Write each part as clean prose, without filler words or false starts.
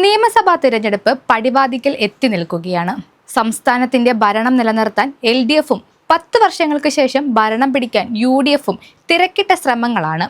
നിയമസഭാ തിരഞ്ഞെടുപ്പ് പടിവാതിക്കൽ എത്തി നിൽക്കുകയാണ്. സംസ്ഥാനത്തിന്റെ ഭരണം നിലനിർത്താൻ LDFും 10 വർഷങ്ങൾക്ക് ശേഷം ഭരണം പിടിക്കാൻ UDFും തിരക്കിട്ട ശ്രമങ്ങളാണ്.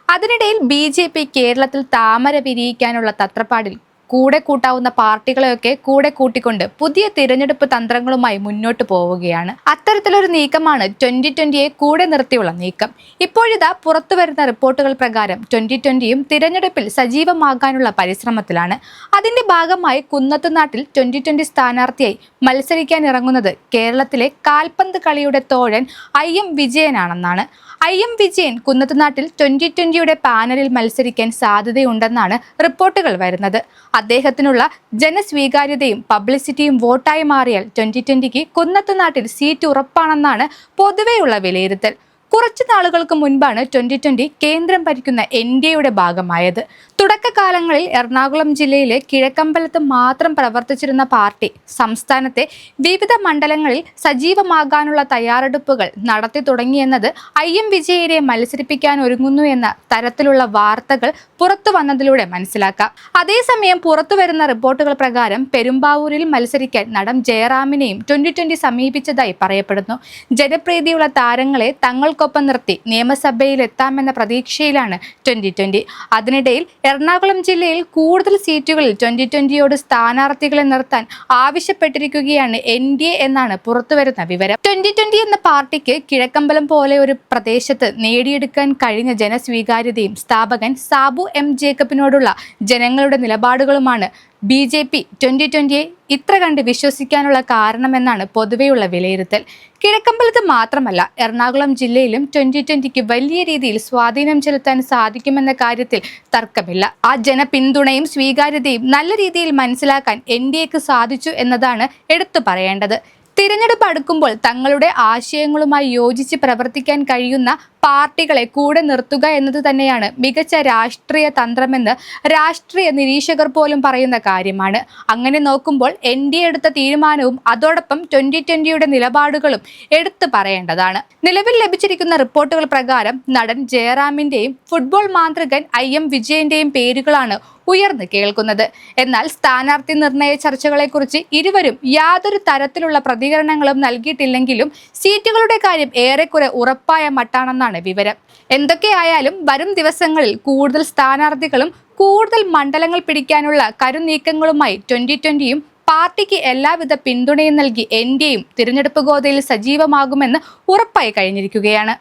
അതിനിടയിൽ BJP കേരളത്തിൽ താമര വിരിയിക്കാനുള്ള തത്രപ്പാടിൽ കൂടെ കൂട്ടാവുന്ന പാർട്ടികളെയൊക്കെ കൂടെ കൂട്ടിക്കൊണ്ട് പുതിയ തിരഞ്ഞെടുപ്പ് തന്ത്രങ്ങളുമായി മുന്നോട്ട് പോവുകയാണ്. അത്തരത്തിലൊരു നീക്കമാണ് 2020യെ കൂടെ നിർത്തിയുള്ള നീക്കം. ഇപ്പോഴിതാ പുറത്തുവരുന്ന റിപ്പോർട്ടുകൾ പ്രകാരം 2020യും തിരഞ്ഞെടുപ്പിൽ സജീവമാകാനുള്ള പരിശ്രമത്തിലാണ്. അതിന്റെ ഭാഗമായി കുന്നത്തുനാട്ടിൽ 2020 സ്ഥാനാർത്ഥിയായി മത്സരിക്കാൻ ഇറങ്ങുന്നത് കേരളത്തിലെ കാൽപന്ത് കളിയുടെ തോഴൻ IM വിജയനാണെന്നാണ്. IM വിജയൻ കുന്നത്തുനാട്ടിൽ 2020യുടെ പാനലിൽ മത്സരിക്കാൻ സാധ്യതയുണ്ടെന്നാണ് റിപ്പോർട്ടുകൾ വരുന്നത്. അദ്ദേഹത്തിനുള്ള ജനസ്വീകാര്യതയും പബ്ലിസിറ്റിയും വോട്ടായി മാറിയാൽ 2020ക്ക് കുന്നത്തുനാട്ടിൽ സീറ്റ് ഉറപ്പാണെന്നാണ് പൊതുവെയുള്ള വിലയിരുത്തൽ. കുറച്ചു നാളുകൾക്ക് മുൻപാണ് 2020 കേന്ദ്രം ഭരിക്കുന്ന NDAയുടെ ഭാഗമായത്. തുടക്കകാലങ്ങളിൽ എറണാകുളം ജില്ലയിലെ കിഴക്കമ്പലത്ത് മാത്രം പ്രവർത്തിച്ചിരുന്ന പാർട്ടി സംസ്ഥാനത്തെ വിവിധ മണ്ഡലങ്ങളിൽ സജീവമാകാനുള്ള തയ്യാറെടുപ്പുകൾ നടത്തി തുടങ്ങിയെന്നത് IM വിജയനെ മത്സരിപ്പിക്കാൻ ഒരുങ്ങുന്നു എന്ന തരത്തിലുള്ള വാർത്തകൾ പുറത്തു വന്നതിലൂടെ മനസ്സിലാക്കാം. അതേസമയം പുറത്തുവരുന്ന റിപ്പോർട്ടുകൾ പ്രകാരം പെരുമ്പാവൂരിൽ മത്സരിക്കാൻ നടൻ ജയറാമിനെയും 2020 സമീപിച്ചതായി പറയപ്പെടുന്നു. ജനപ്രീതിയുള്ള താരങ്ങളെ തങ്ങൾക്കൊപ്പം നിർത്തി നിയമസഭയിൽ എത്താമെന്ന പ്രതീക്ഷയിലാണ് 2020. അതിനിടയിൽ എറണാകുളം ജില്ലയിൽ കൂടുതൽ സീറ്റുകളിൽ 2020യോട് സ്ഥാനാർത്ഥികളെ നിർത്താൻ ആവശ്യപ്പെട്ടിരിക്കുകയാണ് NDA എന്നാണ് പുറത്തുവരുന്ന വിവരം. 2020 എന്ന പാർട്ടിക്ക് കിഴക്കമ്പലം പോലെ ഒരു പ്രദേശത്ത് നേടിയെടുക്കാൻ കഴിഞ്ഞ ജനസ്വീകാര്യതയും സ്ഥാപകൻ സാബു M ജേക്കബിനോടുള്ള ജനങ്ങളുടെ നിലപാടുകളുമാണ് BJP 2020യെ ഇത്ര കണ്ട് വിശ്വസിക്കാനുള്ള കാരണമെന്നാണ് പൊതുവെയുള്ള വിലയിരുത്തൽ. കിഴക്കമ്പലത്ത് മാത്രമല്ല എറണാകുളം ജില്ലയിലും 2020ക്ക് വലിയ രീതിയിൽ സ്വാധീനം ചെലുത്താൻ സാധിക്കുമെന്ന കാര്യത്തിൽ തർക്കമില്ല. ആ ജനപിന്തുണയും സ്വീകാര്യതയും നല്ല രീതിയിൽ മനസ്സിലാക്കാൻ NDAക്ക് സാധിച്ചു എന്നതാണ് എടുത്തു പറയേണ്ടത്. തിരഞ്ഞെടുപ്പ് അടുക്കുമ്പോൾ തങ്ങളുടെ ആശയങ്ങളുമായി യോജിച്ച് പ്രവർത്തിക്കാൻ കഴിയുന്ന പാർട്ടികളെ കൂടെ നിർത്തുക എന്നത് തന്നെയാണ് മികച്ച രാഷ്ട്രീയ തന്ത്രമെന്ന് രാഷ്ട്രീയ നിരീക്ഷകർ പോലും പറയുന്ന കാര്യമാണ്. അങ്ങനെ നോക്കുമ്പോൾ NDA എടുത്ത തീരുമാനവും അതോടൊപ്പം 2020യുടെ നിലപാടുകളും എടുത്തു പറയേണ്ടതാണ്. നിലവിൽ ലഭിച്ചിരിക്കുന്ന റിപ്പോർട്ടുകൾ പ്രകാരം നടൻ ജയറാമിന്റെയും ഫുട്ബോൾ മാന്ത്രികൻ IM വിജയന്റെയും പേരുകളാണ് ഉയർന്നു കേൾക്കുന്നത്. എന്നാൽ സ്ഥാനാർത്ഥി നിർണയ ചർച്ചകളെക്കുറിച്ച് ഇരുവരും യാതൊരു തരത്തിലുള്ള പ്രതികരണങ്ങളും നൽകിയിട്ടില്ലെങ്കിലും സീറ്റുകളുടെ കാര്യം ഏറെക്കുറെ ഉറപ്പായ മട്ടാണെന്നാണ് വിവരം. എന്തൊക്കെയായാലും വരും ദിവസങ്ങളിൽ കൂടുതൽ സ്ഥാനാർത്ഥികളും കൂടുതൽ മണ്ഡലങ്ങൾ പിടിക്കാനുള്ള കരുനീക്കങ്ങളുമായി 2020യും പാർട്ടിക്ക് എല്ലാവിധ പിന്തുണയും നൽകി NDAയും തിരഞ്ഞെടുപ്പ് ഗോതയിൽ സജീവമാകുമെന്ന് ഉറപ്പായി കഴിഞ്ഞിരിക്കുകയാണ്.